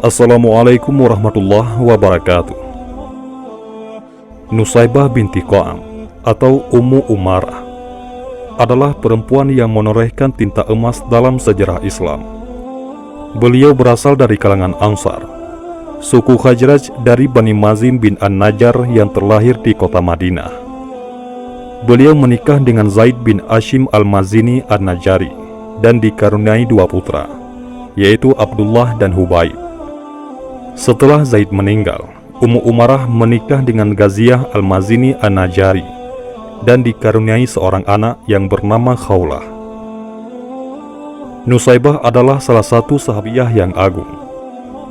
Assalamualaikum warahmatullahi wabarakatuh. Nusaybah binti Qa'am atau Ummu Umarah adalah perempuan yang menorehkan tinta emas dalam sejarah Islam. Beliau berasal dari kalangan Ansar, suku Khazraj dari Bani Mazim bin An-Najjar yang terlahir di kota Madinah. Beliau menikah dengan Zaid bin Ashim al-Mazini An-Najjari dan dikaruniai dua putra, yaitu Abdullah dan Hubayb. Setelah Zaid meninggal, Ummu Umarah menikah dengan Ghaziyah al-Mazini An-Najjari dan dikaruniai seorang anak yang bernama Khawlah. Nusaybah adalah salah satu sahabiah yang agung.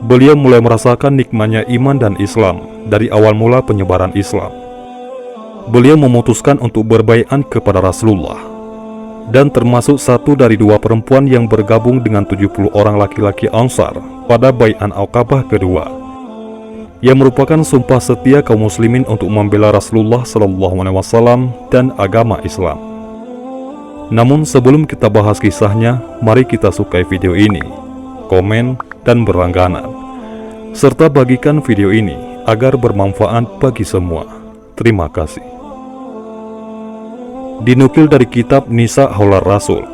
Beliau mulai merasakan nikmatnya iman dan Islam dari awal mula penyebaran Islam. Beliau memutuskan untuk berbaiat kepada Rasulullah dan termasuk satu dari dua perempuan yang bergabung dengan 70 orang laki-laki Ansar pada Bai'at Aqabah kedua, yang merupakan sumpah setia kaum muslimin untuk membela Rasulullah SAW dan agama Islam. Namun sebelum kita bahas kisahnya, mari kita sukai video ini, komen, dan berlangganan, serta bagikan video ini agar bermanfaat bagi semua. Terima kasih. Dinukil dari kitab Nisa Haular Rasul,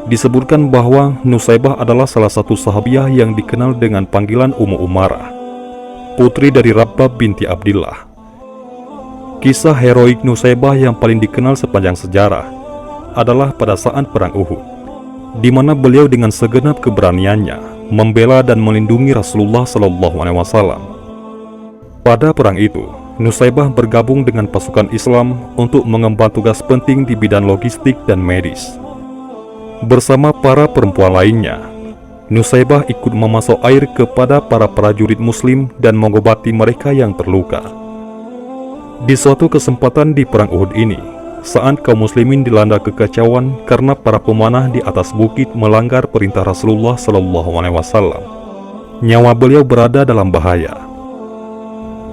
disebutkan bahwa Nusaybah adalah salah satu sahabiah yang dikenal dengan panggilan Ummu Umarah, putri dari Rabbah binti Abdillah. Kisah heroik Nusaybah yang paling dikenal sepanjang sejarah adalah pada saat Perang Uhud, di mana beliau dengan segenap keberaniannya membela dan melindungi Rasulullah SAW. Pada perang itu, Nusaybah bergabung dengan pasukan Islam untuk mengemban tugas penting di bidang logistik dan medis. Bersama para perempuan lainnya, Nusaybah ikut memasok air kepada para prajurit muslim dan mengobati mereka yang terluka. Di suatu kesempatan di perang Uhud ini, saat kaum muslimin dilanda kekacauan karena para pemanah di atas bukit melanggar perintah Rasulullah SAW, nyawa beliau berada dalam bahaya.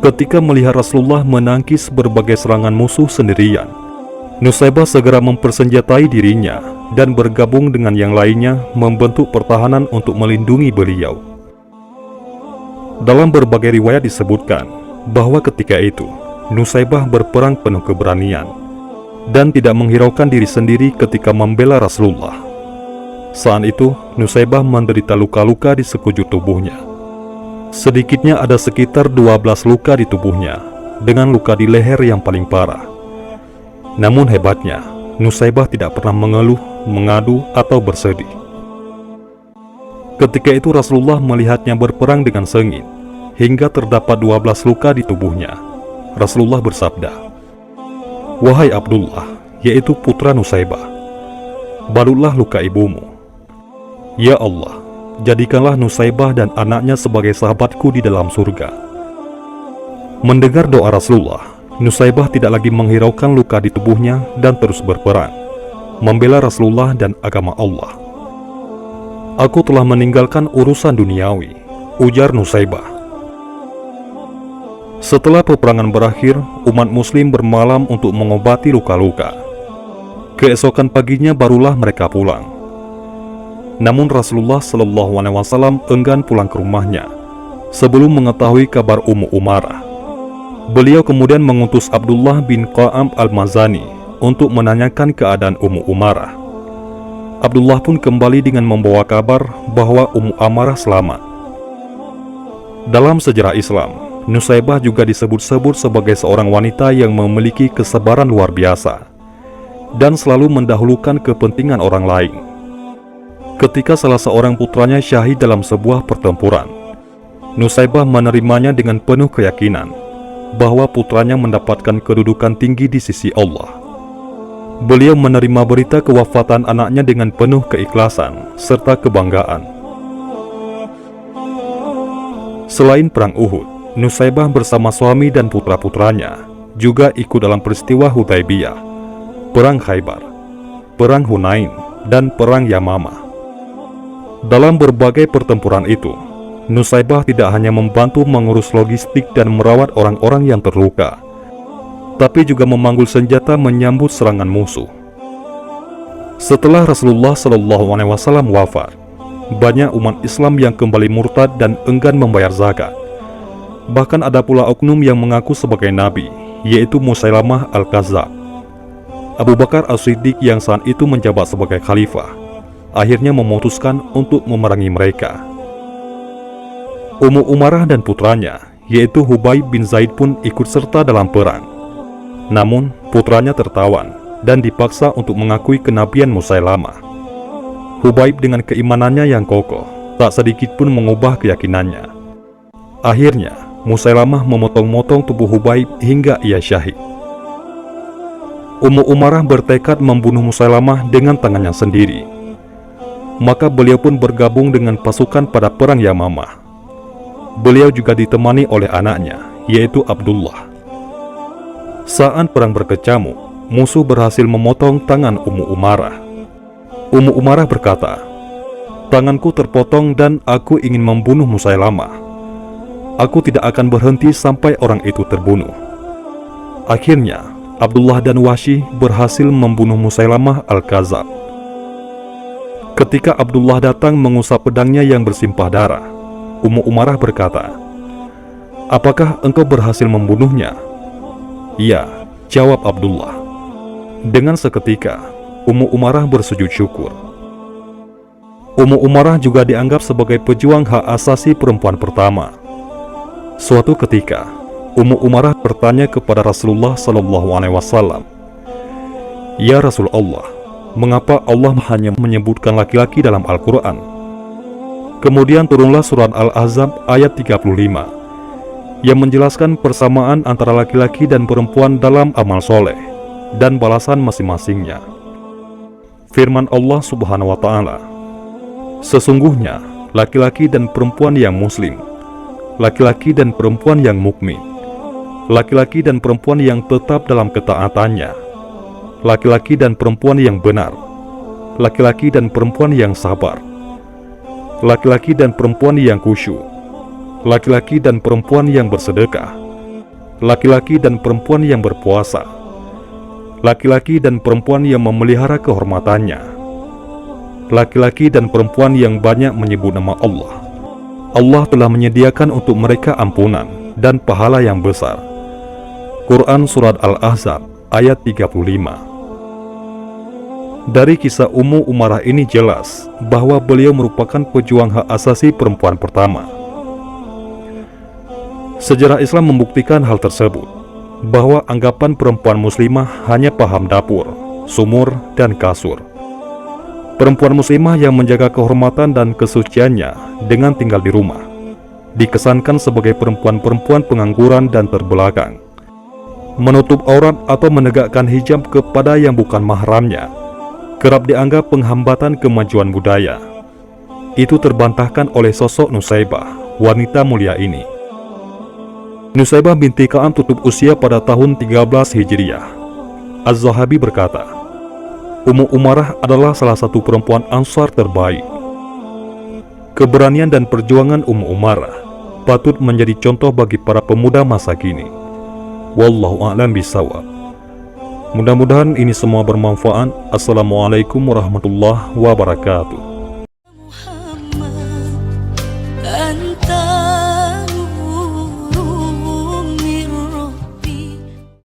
Ketika melihat Rasulullah menangkis berbagai serangan musuh sendirian, Nusaybah segera mempersenjatai dirinya dan bergabung dengan yang lainnya membentuk pertahanan untuk melindungi beliau. Dalam berbagai riwayat disebutkan bahwa ketika itu Nusaybah berperang penuh keberanian dan tidak menghiraukan diri sendiri ketika membela Rasulullah. Saat itu Nusaybah menderita luka-luka di sekujur tubuhnya. Sedikitnya ada sekitar 12 luka di tubuhnya, dengan luka di leher yang paling parah. Namun hebatnya, Nusaybah tidak pernah mengeluh, mengadu, atau bersedih. Ketika itu Rasulullah melihatnya berperang dengan sengit, hingga terdapat 12 luka di tubuhnya. Rasulullah bersabda, "Wahai Abdullah," yaitu putra Nusaybah, "balutlah luka ibumu. Ya Allah, jadikanlah Nusaybah dan anaknya sebagai sahabatku di dalam surga." Mendengar doa Rasulullah, Nusaybah tidak lagi menghiraukan luka di tubuhnya dan terus berperang, membela Rasulullah dan agama Allah. "Aku telah meninggalkan urusan duniawi," ujar Nusaybah. Setelah peperangan berakhir, umat muslim bermalam untuk mengobati luka-luka. Keesokan paginya barulah mereka pulang. Namun Rasulullah SAW enggan pulang ke rumahnya sebelum mengetahui kabar Ummu Umarah. Beliau kemudian mengutus Abdullah bin Qa'am al-Mazani untuk menanyakan keadaan Ummu Umarah. Abdullah pun kembali dengan membawa kabar bahwa Ummu Umarah selamat. Dalam sejarah Islam, Nusaybah juga disebut-sebut sebagai seorang wanita yang memiliki kesabaran luar biasa dan selalu mendahulukan kepentingan orang lain. Ketika salah seorang putranya syahid dalam sebuah pertempuran, Nusaybah menerimanya dengan penuh keyakinan bahwa putranya mendapatkan kedudukan tinggi di sisi Allah. Beliau menerima berita kewafatan anaknya dengan penuh keikhlasan serta kebanggaan. Selain perang Uhud, Nusaybah bersama suami dan putra-putranya juga ikut dalam peristiwa Hudaybiyah, perang Khaybar, perang Hunain, dan perang Yamamah. Dalam berbagai pertempuran itu, Nusaybah tidak hanya membantu mengurus logistik dan merawat orang-orang yang terluka, tapi juga memanggul senjata menyambut serangan musuh. Setelah Rasulullah SAW wafat, banyak umat Islam yang kembali murtad dan enggan membayar zakat. Bahkan ada pula oknum yang mengaku sebagai nabi, yaitu Musailamah Al-Kazzab. Abu Bakar As-Siddiq yang saat itu menjabat sebagai khalifah, akhirnya memutuskan untuk memerangi mereka. Ummu Umarah dan putranya, yaitu Hubaib bin Zaid pun ikut serta dalam perang. Namun, putranya tertawan dan dipaksa untuk mengakui kenabian Musailamah. Hubaib dengan keimanannya yang kokoh, tak sedikit pun mengubah keyakinannya. Akhirnya, Musailamah memotong-motong tubuh Hubaib hingga ia syahid. Ummu Umarah bertekad membunuh Musailamah dengan tangannya sendiri. Maka beliau pun bergabung dengan pasukan pada perang Yamamah. Beliau juga ditemani oleh anaknya, yaitu Abdullah. Saat perang berkecamuk, musuh berhasil memotong tangan Ummu Umarah. Ummu Umarah berkata, "Tanganku terpotong dan aku ingin membunuh Musailamah. Aku tidak akan berhenti sampai orang itu terbunuh." Akhirnya, Abdullah dan Wahsy berhasil membunuh Musailamah Al-Kazzab. Ketika Abdullah datang mengusap pedangnya yang bersimpah darah, Ummu Umarah berkata, "Apakah engkau berhasil membunuhnya?" "Iya," jawab Abdullah. Dengan seketika, Ummu Umarah bersujud syukur. Ummu Umarah juga dianggap sebagai pejuang hak asasi perempuan pertama. Suatu ketika, Ummu Umarah bertanya kepada Rasulullah SAW, "Ya Rasulullah, mengapa Allah hanya menyebutkan laki-laki dalam Al-Quran?" Kemudian turunlah surat Al-Ahzab ayat 35 yang menjelaskan persamaan antara laki-laki dan perempuan dalam amal soleh dan balasan masing-masingnya. Firman Allah Subhanahu wa Ta'ala, "Sesungguhnya laki-laki dan perempuan yang muslim, laki-laki dan perempuan yang mukmin, laki-laki dan perempuan yang tetap dalam ketaatannya, laki-laki dan perempuan yang benar, laki-laki dan perempuan yang sabar, laki-laki dan perempuan yang khusyuk, laki-laki dan perempuan yang bersedekah, laki-laki dan perempuan yang berpuasa, laki-laki dan perempuan yang memelihara kehormatannya, laki-laki dan perempuan yang banyak menyebut nama Allah. Allah telah menyediakan untuk mereka ampunan dan pahala yang besar." Quran Surat Al-Ahzab ayat 35. Dari kisah Ummu Umarah ini jelas bahwa beliau merupakan pejuang hak asasi perempuan pertama. Sejarah Islam membuktikan hal tersebut, bahwa anggapan perempuan muslimah hanya paham dapur, sumur, dan kasur. Perempuan muslimah yang menjaga kehormatan dan kesuciannya dengan tinggal di rumah dikesankan sebagai perempuan-perempuan pengangguran dan terbelakang. Menutup aurat atau menegakkan hijab kepada yang bukan mahramnya kerap dianggap penghambatan kemajuan budaya. Itu terbantahkan oleh sosok Nusaybah, wanita mulia ini. Nusaybah binti Ka'ab tutup usia pada tahun 13 Hijriah. Az-Zahabi berkata, Ummu Umarah adalah salah satu perempuan Ansar terbaik. Keberanian dan perjuangan Ummu Umarah patut menjadi contoh bagi para pemuda masa kini. Wallahu a'lam bishawab. Mudah-mudahan ini semua bermanfaat. Assalamualaikum warahmatullahi wabarakatuh.